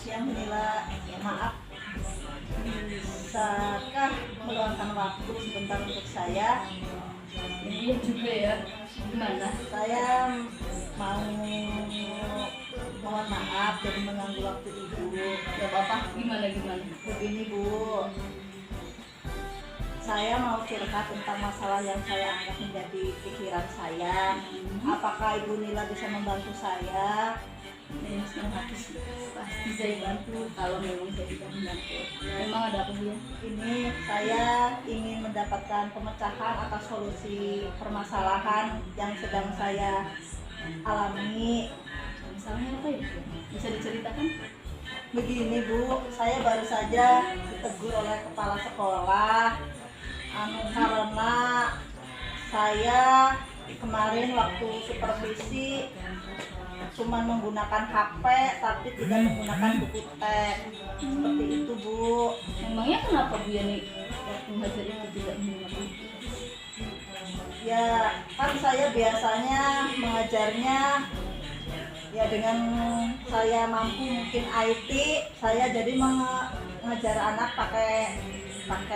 siang Bu Nila. Maaf, bisakah meluangkan waktu sebentar untuk saya? Iya juga ya. Gimana? Saya mau mohon maaf jadi mengganggu waktu Ibu. Gak apa-apa. Gimana? Begini Bu, saya mau curhat tentang masalah yang saya anggap menjadi pikiran saya. Apakah Ibu Nila bisa membantu saya? Dengan senang hati sih. Pasti saya bantu kalau memang saya bisa membantu. Memang ada apa ya? Ini saya ingin mendapatkan pemecahan atas solusi permasalahan yang sedang saya alami. Misalnya apa ya? Bisa diceritakan? Begini Bu, saya baru saja ditegur oleh kepala sekolah karena saya kemarin waktu supervisi cuma menggunakan HP tapi tidak menggunakan buku teks. Seperti itu Bu. Memangnya kenapa Bu Yani waktu ngajar itu tidak menggunakan? Ya kan saya biasanya mengajarnya ya dengan saya mampu mungkin IT, saya jadi mengajar anak pakai HP,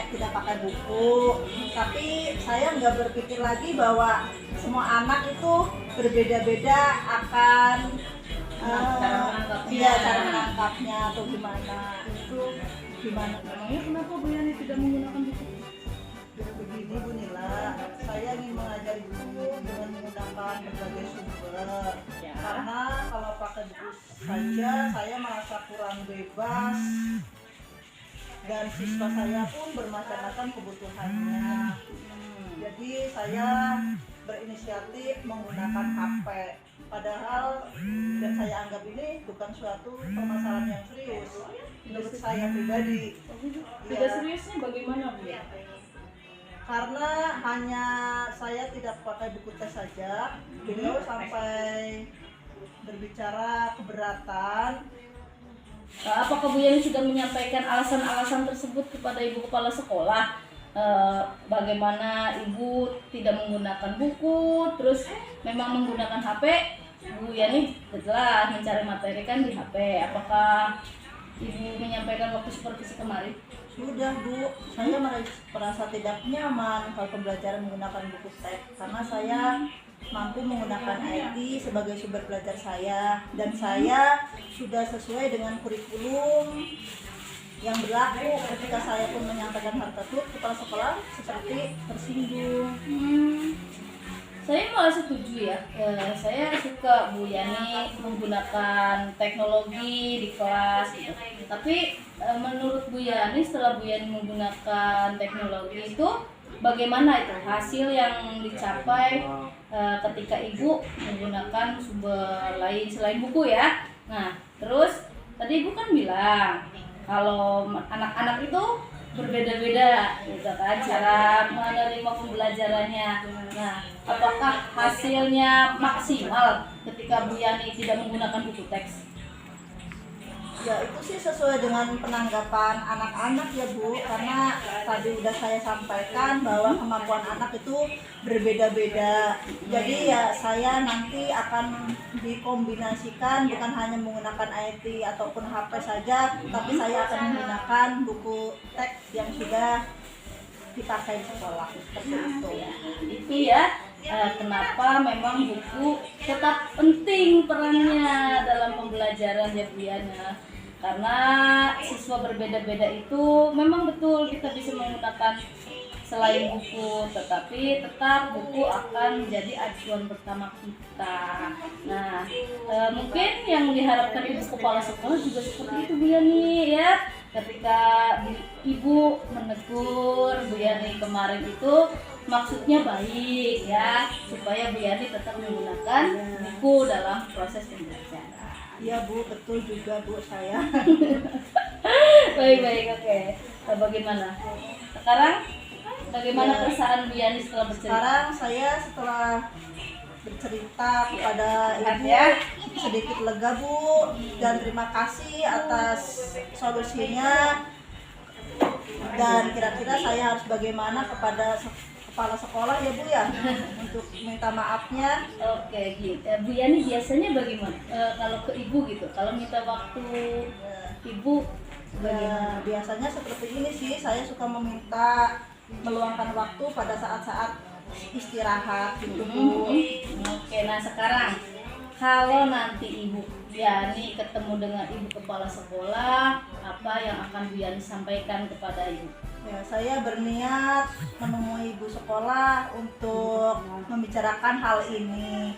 tidak pakai buku. Tapi saya nggak berpikir lagi bahwa semua anak itu berbeda-beda akan cara menangkapnya atau gimana. Itu gimana? Memangnya kenapa Bu Yani tidak menggunakan buku? Begini Bu Nila, saya ingin mengajari buku dengan menggunakan berbagai sumber. Karena kalau pakai buku saja saya merasa kurang bebas dan siswa saya pun bermacam-macam kebutuhannya. Jadi saya berinisiatif menggunakan HP. Padahal dan saya anggap ini bukan suatu permasalahan yang serius menurut saya pribadi. Tidak seriusnya bagaimana Bu ya? Karena hanya saya tidak pakai buku tes saja, beliau sampai berbicara keberatan. Apakah Bu Yani sudah menyampaikan alasan-alasan tersebut kepada Ibu Kepala Sekolah? Bagaimana Ibu tidak menggunakan buku, terus memang menggunakan HP? Bu Yani setelah mencari materi kan di HP. Apakah Ibu menyampaikan waktu supervisi kemarin? Sudah Bu, saya merasa tidak nyaman kalau pembelajaran menggunakan buku teks karena saya mampu menggunakan IT sebagai sumber belajar saya dan saya sudah sesuai dengan kurikulum yang berlaku. Ketika saya pun menyampaikan hal tersebut, kepala sekolah seperti tersinggung. Saya malah setuju ya. Saya suka Bu Yani menggunakan teknologi di kelas gitu. Tapi menurut Bu Yani setelah Bu Yani menggunakan teknologi itu bagaimana itu hasil yang dicapai ketika Ibu menggunakan sumber lain selain buku ya? Nah, terus tadi Ibu kan bilang kalau anak-anak itu berbeda-beda gitu kan cara menerima pembelajarannya. Nah, apakah hasilnya maksimal ketika Bu Yani tidak menggunakan buku teks? Ya itu sih sesuai dengan penanggapan anak-anak ya Bu, karena tadi udah saya sampaikan bahwa kemampuan anak itu berbeda-beda. Jadi ya saya nanti akan dikombinasikan bukan hanya menggunakan IT ataupun HP saja, tapi saya akan menggunakan buku teks yang sudah dipakai di sekolah seperti itu. Itu ya kenapa memang buku tetap penting perannya dalam pembelajaran ya Bu Yani. Karena siswa berbeda-beda itu memang betul kita bisa menggunakan selain buku, tetapi tetap buku akan menjadi acuan pertama kita. Nah, mungkin yang diharapkan Ibu Kepala Sekolah juga seperti itu Bu Yani ya. Ketika Ibu menegur Bu Yani kemarin itu maksudnya baik ya, supaya Bu Yani tetap menggunakan buku dalam proses pembelajaran. Iya Bu, betul juga Bu saya. Baik, oke. Bagaimana? Sekarang bagaimana perasaan Bu Yani setelah bercerita? Sekarang saya setelah bercerita kepada Ibu sedikit lega Bu, dan terima kasih atas solusinya. Dan kira-kira saya harus bagaimana kepada kepala sekolah ya Bu ya untuk minta maafnya. Oke, gitu. Bu Yani biasanya bagaimana? Kalau ke ibu gitu, kalau minta waktu ibu Ya, bagaimana? biasanya seperti ini sih, saya suka meminta meluangkan waktu pada saat-saat istirahat gitu Bu. Oke, nah sekarang kalau nanti Ibu Yani ketemu dengan Ibu Kepala Sekolah, apa yang akan Bu Yani sampaikan kepada Ibu? Ya, saya berniat menemui ibu sekolah untuk membicarakan hal ini,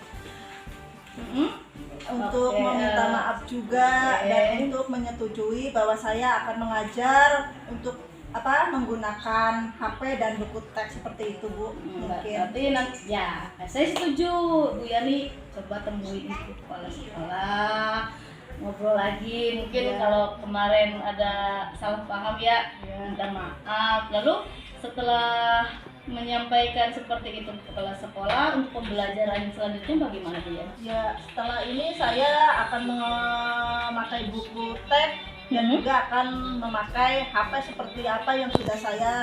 untuk Oke, meminta maaf juga oke. dan untuk menyetujui bahwa saya akan mengajar untuk menggunakan HP dan buku teks seperti itu Bu. Mungkin. Berarti nanti ya, saya setuju Bu Yani coba temuin Ibu Kepala Sekolah, ngobrol lagi. Mungkin Ya. kalau kemarin ada salah paham ya, minta maaf. Lalu setelah menyampaikan seperti itu ke kepala sekolah, untuk pembelajaran selanjutnya bagaimana Bu Yani? Ya, setelah ini saya akan memakai buku teks dan juga akan memakai HP seperti apa yang sudah saya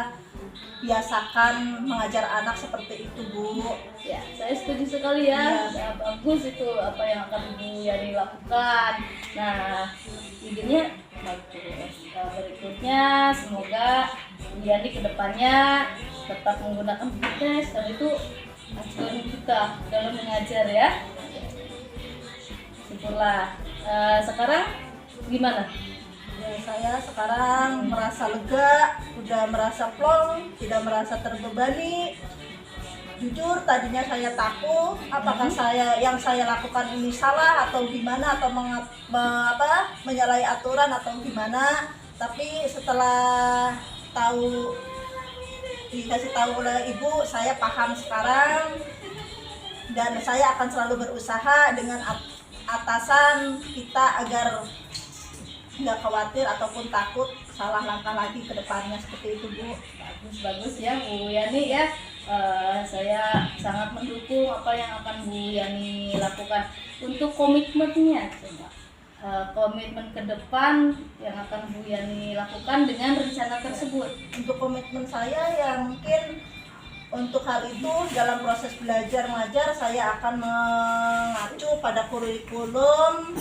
biasakan mengajar anak seperti itu Bu. Ya, saya setuju sekali ya. Iya. Nah, bagus itu apa yang akan Bu Yani lakukan. Nah, idenya bagus. Nah, berikutnya semoga Bu Yani kedepannya tetap menggunakan buku tes dan itu acuan kita dalam mengajar ya. Syukurlah. Sekarang gimana? Ya, saya sekarang merasa lega, udah merasa plong, tidak merasa terbebani. Jujur tadinya saya takut apakah yang saya lakukan ini salah atau gimana, atau menyalahi aturan atau gimana. Tapi setelah dikasih tahu oleh ibu, saya paham sekarang dan saya akan selalu berusaha dengan atasan kita agar nggak khawatir ataupun takut salah langkah lagi ke depannya seperti itu Bu. Bagus ya Bu Yani ya. Saya sangat mendukung apa yang akan Bu Yani lakukan. Untuk komitmennya coba, komitmen ke depan yang akan Bu Yani lakukan dengan rencana tersebut. Untuk komitmen saya ya mungkin untuk hal itu dalam proses belajar mengajar saya akan mengacu pada kurikulum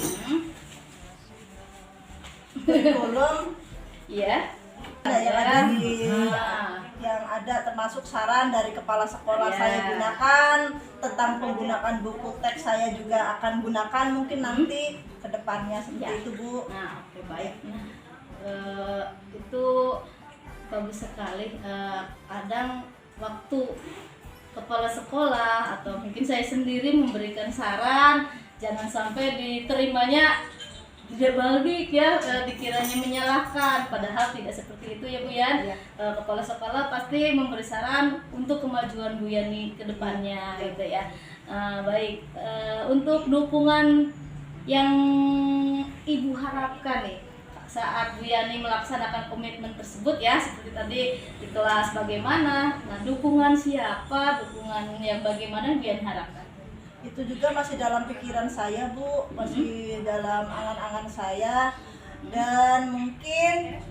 Iya. yang ada Ah. yang ada termasuk saran dari kepala sekolah Ya. saya gunakan tentang penggunaan buku teks, saya juga akan gunakan mungkin nanti ke depannya seperti Ya. itu Bu. Nah, oke baik. Nah, itu bagus sekali. Kadang waktu kepala sekolah atau mungkin saya sendiri memberikan saran, jangan sampai diterimanya tidak balik ya, dikiranya menyalahkan, padahal tidak seperti itu ya Bu Yan. Iya. Kepala sekolah pasti memberi saran untuk kemajuan Bu Yani ke depannya gitu ya. Baik, untuk dukungan yang Ibu harapkan nih saat Bu Yani melaksanakan komitmen tersebut ya, seperti tadi di kelas bagaimana, nah dukungan siapa, dukungan yang bagaimana Bu Yani harapkan? Itu juga masih dalam pikiran saya Bu, masih dalam angan-angan saya, dan mungkin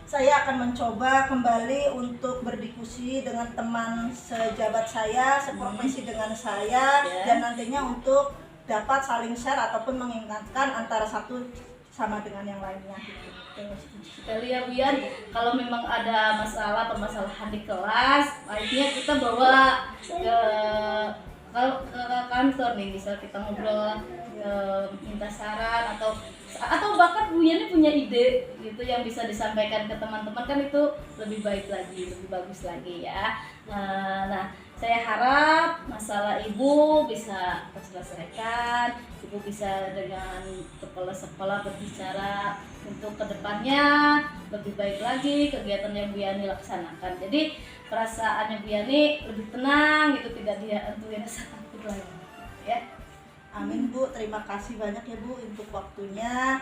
saya akan mencoba kembali untuk berdiskusi dengan teman sejabat saya, seprofesi dengan saya, Ya. dan nantinya untuk dapat saling share ataupun mengingatkan antara satu sama dengan yang lainnya. Sekali ya Bu Yan, kalau memang ada masalah permasalahan di kelas, baiknya kita bawa ke kantor nih, misal kita ngobrol, minta saran atau bahkan Bu Yani punya ide gitu yang bisa disampaikan ke teman-teman, kan itu lebih baik lagi, lebih bagus lagi ya. Nah, saya harap masalah Ibu bisa terselesaikan, Ibu bisa dengan kepala sekolah berbicara untuk kedepannya lebih baik lagi kegiatan yang Bu Yani laksanakan. Jadi perasaannya Bu Yani lebih tenang gitu, tidak dihantui rasa takut lagi ya. Amin Bu, terima kasih banyak ya Bu untuk waktunya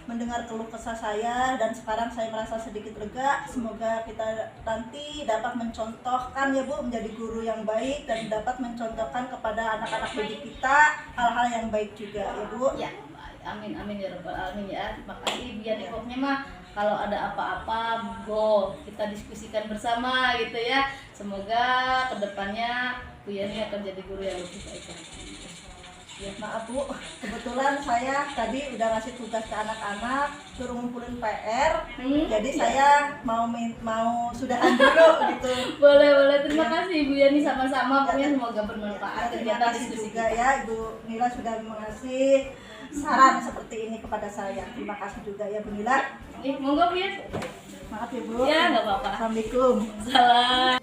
mendengar keluh kesah saya, dan sekarang saya merasa sedikit lega. Semoga kita nanti dapat mencontohkan ya Bu, menjadi guru yang baik dan dapat mencontohkan kepada anak-anak didik kita hal-hal yang baik juga ya Bu. Ya, baik. Amin amin ya rabbal alamin ya. Terima kasih Bu Yani. Pokoknya mah kalau ada apa-apa kita diskusikan bersama gitu ya. Semoga kedepannya Bu Yani akan jadi guru yang lebih baik lagi. Ya, maaf Bu, kebetulan saya tadi udah ngasih tugas ke anak-anak suruh ngumpulin PR, jadi saya mau sudahan dulu gitu. Boleh. Terima kasih Ibu Yani, sama-sama. Pokoknya semoga bermanfaat Terima kegiatan kasih diskusi juga ya Ibu Nila sudah mengasih saran seperti ini kepada saya. Terima kasih juga ya Bu Nila. Monggo Bu ya. Maaf ya Bu. Ya, nggak apa-apa. Assalamualaikum. Salam.